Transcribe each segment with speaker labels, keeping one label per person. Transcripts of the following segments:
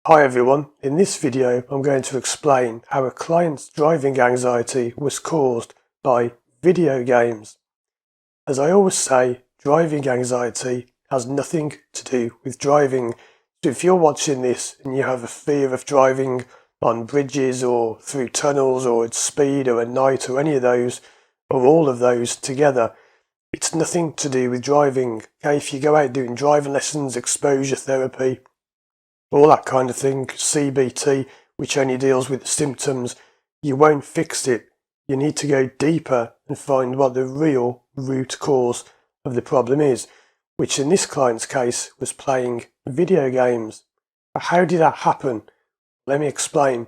Speaker 1: Hi everyone, in this video I'm going to explain how a client's driving anxiety was caused by video games. As I always say, driving anxiety has nothing to do with driving. So if you're watching this and you have a fear of driving on bridges or through tunnels or at speed or at night or any of those or all of those together, it's nothing to do with driving. Okay, if you go out doing driving lessons, exposure therapy, all that kind of thing, CBT, which only deals with the symptoms, you won't fix it. You need to go deeper and find what the real root cause of the problem is, which in this client's case was playing video games. How did that happen? Let me explain.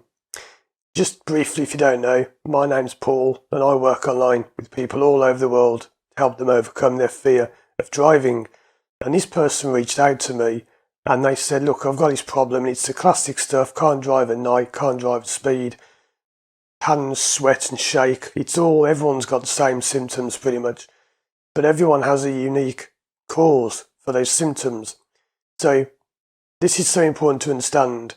Speaker 1: Just briefly, if you don't know, my name's Paul and I work online with people all over the world to help them overcome their fear of driving. And this person reached out to me and they said, look, I've got this problem, and it's the classic stuff, can't drive at night, can't drive at speed, hands sweat and shake. Everyone's got the same symptoms pretty much, but everyone has a unique cause for those symptoms. So this is so important to understand.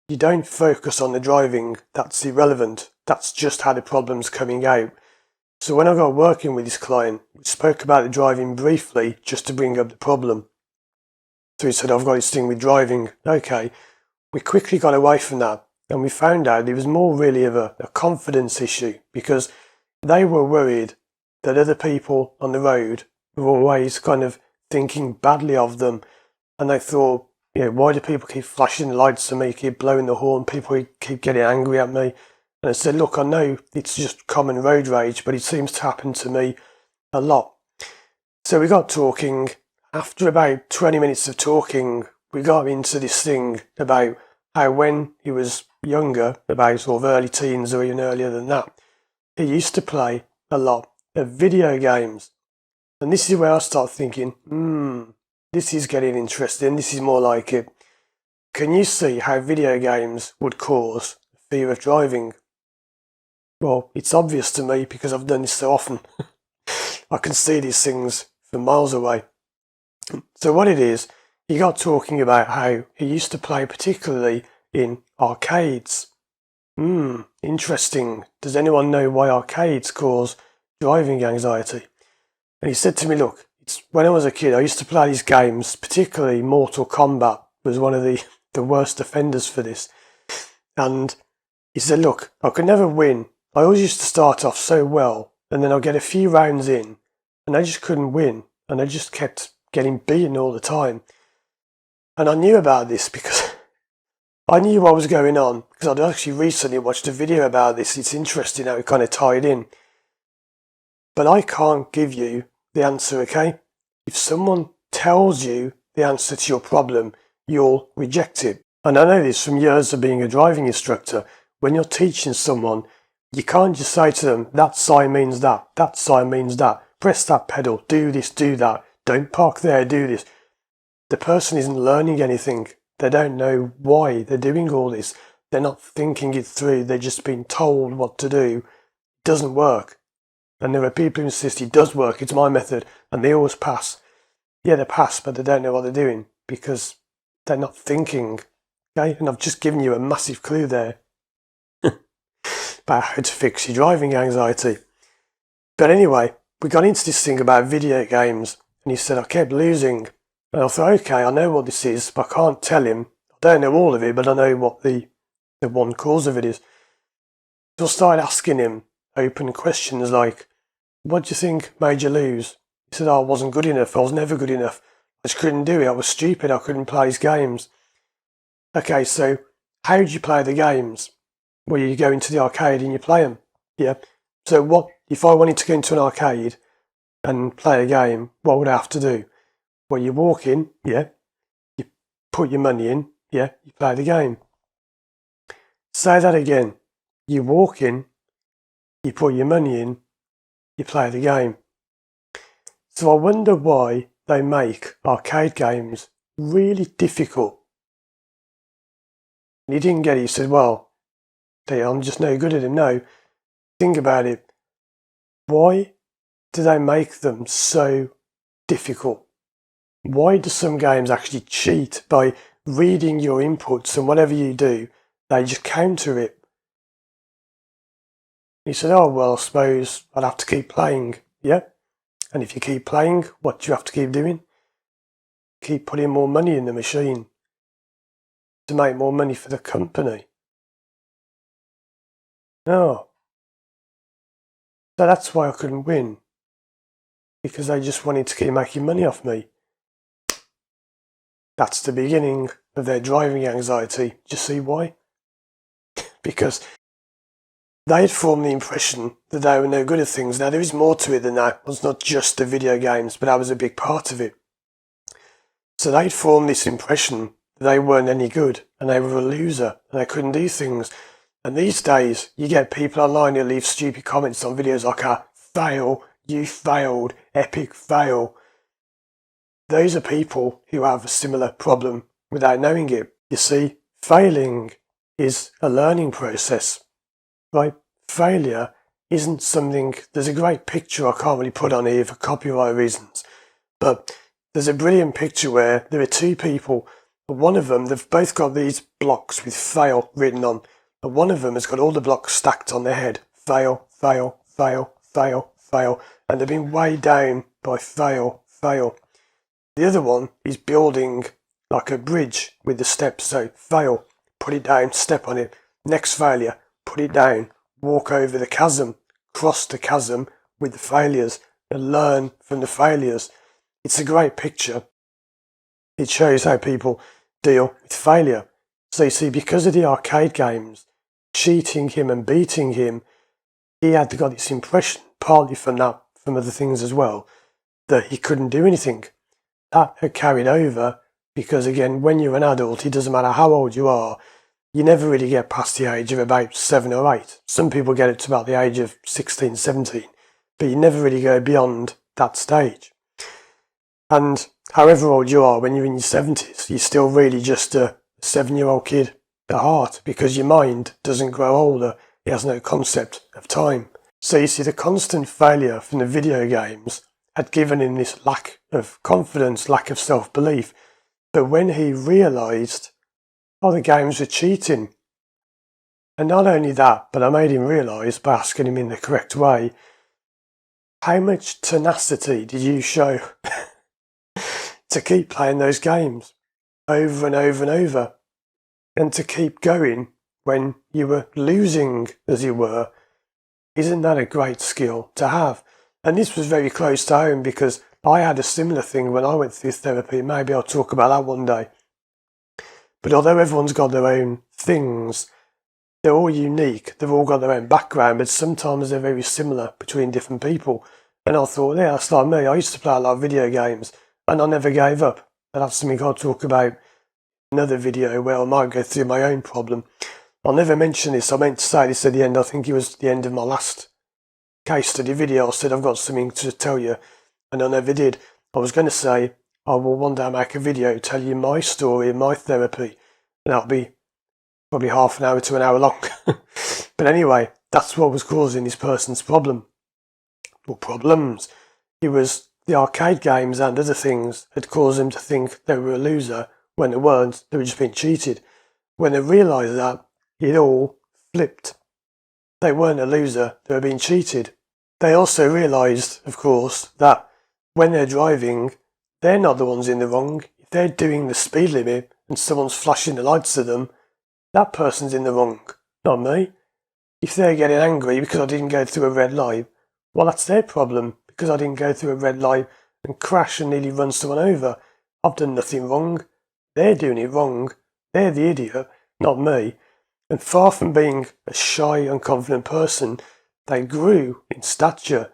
Speaker 1: You don't focus on the driving, that's irrelevant. That's just how the problem's coming out. So when I got working with this client, we spoke about the driving briefly just to bring up the problem. So he said, I've got this thing with driving. Okay. We quickly got away from that and we found out it was more really of a confidence issue, because they were worried that other people on the road were always kind of thinking badly of them, and they thought, why do people keep flashing lights at me, keep blowing the horn, people keep getting angry at me? And I said, look, I know it's just common road rage, but it seems to happen to me a lot. So we got talking. After about 20 minutes of talking, we got into this thing about how when he was younger, about sort of early teens or even earlier than that, he used to play a lot of video games. And this is where I start thinking, this is getting interesting, this is more like it. Can you see how video games would cause fear of driving? Well, it's obvious to me because I've done this so often. I can see these things from miles away. So what it is, he got talking about how he used to play particularly in arcades. Interesting. Does anyone know why arcades cause driving anxiety? And he said to me, look, when I was a kid, I used to play these games, particularly Mortal Kombat was one of the worst offenders for this. And he said, look, I could never win. I always used to start off so well, and then I'd get a few rounds in, and I just couldn't win, and I just kept getting beaten all the time. And I knew about this because I knew what was going on, because I'd actually recently watched a video about this. It's interesting how it kind of tied in. But I can't give you the answer, okay? If someone tells you the answer to your problem, you'll reject it. And I know this from years of being a driving instructor. When you're teaching someone, you can't just say to them, that sign means that sign means that, press that pedal, do this, do that. Don't park there, do this. The person isn't learning anything. They don't know why they're doing all this. They're not thinking it through. They're just being told what to do. It doesn't work. And there are people who insist it does work, it's my method, and they always pass. Yeah, they pass, but they don't know what they're doing because they're not thinking. Okay? And I've just given you a massive clue there about how to fix your driving anxiety. But anyway, we got into this thing about video games. And he said, I kept losing. And I thought, okay, I know what this is, but I can't tell him. I don't know all of it, but I know what the one cause of it is. So I started asking him open questions like, what do you think made you lose? He said, I wasn't good enough. I was never good enough. I just couldn't do it. I was stupid. I couldn't play these games. Okay, so how do you play the games? Well, you go into the arcade and you play them. Yeah. So what if I wanted to go into an arcade and play a game, what would I have to do? Well, you walk in, yeah, you put your money in, yeah, you play the game. Say that again. You walk in, you put your money in, you play the game. So I wonder why they make arcade games really difficult. And he didn't get it. He said, well, I'm just no good at it. No, think about it. Why do they make them so difficult? Why do some games actually cheat by reading your inputs, and whatever you do, they just counter it. He said, oh, well, I suppose I'd have to keep playing. Yeah. And if you keep playing, what do you have to keep doing? Keep putting more money in the machine to make more money for the company. No. So that's why I couldn't win. Because they just wanted to keep making money off me. That's the beginning of their driving anxiety. Do you see why? Because they had formed the impression that they were no good at things. Now, there is more to it than that. It's not just the video games, but that was a big part of it. So they'd formed this impression that they weren't any good, and they were a loser, and they couldn't do things. And these days, you get people online who leave stupid comments on videos like, fail, you failed, epic fail. Those are people who have a similar problem without knowing it. You see, failing is a learning process. Right? Failure isn't something. There's a great picture I can't really put on here for copyright reasons, but there's a brilliant picture where there are two people. One of them, they've both got these blocks with fail written on, and one of them has got all the blocks stacked on their head. Fail, fail, fail, fail, fail, and they've been weighed down by fail, fail. The other one is building like a bridge with the steps, so fail, put it down, step on it. Next failure, put it down, walk over the chasm, cross the chasm with the failures, and learn from the failures. It's a great picture. It shows how people deal with failure. So you see, because of the arcade games, cheating him and beating him, he had got this impression, partly from that, from other things as well, that he couldn't do anything. That had carried over because, again, when you're an adult, it doesn't matter how old you are, you never really get past the age of about 7 or 8. Some people get it to about the age of 16, 17, but you never really go beyond that stage. And however old you are, when you're in your 70s, you're still really just a 7-year-old kid at heart because your mind doesn't grow older. It has no concept of time. So you see, the constant failure from the video games had given him this lack of confidence, lack of self-belief. But when he realised, the games were cheating. And not only that, but I made him realise, by asking him in the correct way, how much tenacity did you show to keep playing those games over and over and over, and to keep going when you were losing as you were? Isn't that a great skill to have? And this was very close to home because I had a similar thing when I went through therapy. Maybe I'll talk about that one day. But although everyone's got their own things, they're all unique. They've all got their own background, but sometimes they're very similar between different people. And I thought, yeah, that's like me. I used to play a lot of video games and I never gave up. And that's something I'll talk about in another video where I might go through my own problem. I'll never mention this. I meant to say this at the end. I think it was the end of my last case study video. I said I've got something to tell you, and I never did. I was going to say I will one day make a video tell you my story and my therapy, and that'll be probably half an hour to an hour long. But anyway, that's what was causing this person's problem, or problems. It was the arcade games and other things had caused them to think they were a loser when they weren't. They were just being cheated. When they realised that, it all flipped. They weren't a loser, they were being cheated. They also realised, of course, that when they're driving, they're not the ones in the wrong. If they're doing the speed limit and someone's flashing the lights at them, that person's in the wrong, not me. If they're getting angry because I didn't go through a red light, well, that's their problem, because I didn't go through a red light and crash and nearly run someone over. I've done nothing wrong. They're doing it wrong. They're the idiot, not me. And far from being a shy, unconfident person, they grew in stature.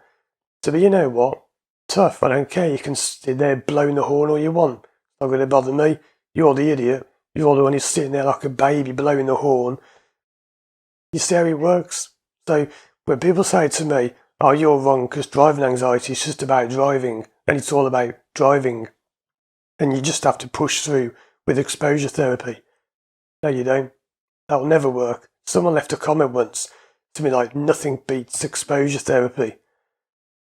Speaker 1: So, but you know what? Tough, I don't care. You can sit there blowing the horn all you want. It's not going to bother me. You're the idiot. You're the one who's sitting there like a baby blowing the horn. You see how it works? So when people say to me, oh, you're wrong because driving anxiety is just about driving and it's all about driving and you just have to push through with exposure therapy. No, you don't. That will never work. Someone left a comment once to me like, nothing beats exposure therapy.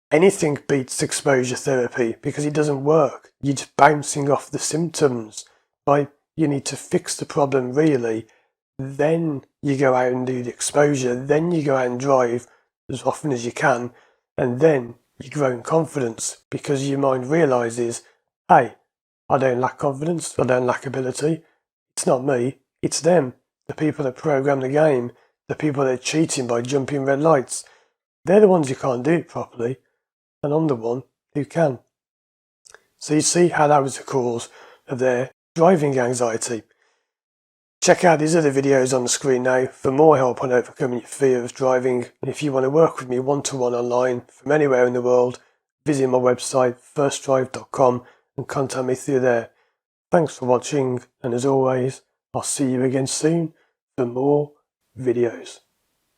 Speaker 1: Anything beats exposure therapy because it doesn't work. You're just bouncing off the symptoms. Right? you need to fix the problem really, then you go out and do the exposure, then you go out and drive as often as you can, and then you grow in confidence because your mind realizes, hey, I don't lack confidence, I don't lack ability. It's not me, it's them. The people that program the game, the people that are cheating by jumping red lights, they're the ones who can't do it properly, and I'm the one who can. So you see how that was the cause of their driving anxiety. Check out these other videos on the screen now for more help on overcoming your fear of driving. And if you want to work with me one-to-one online from anywhere in the world, visit my website firstdrive.com and contact me through there. Thanks for watching, and as always, I'll see you again soon for more videos.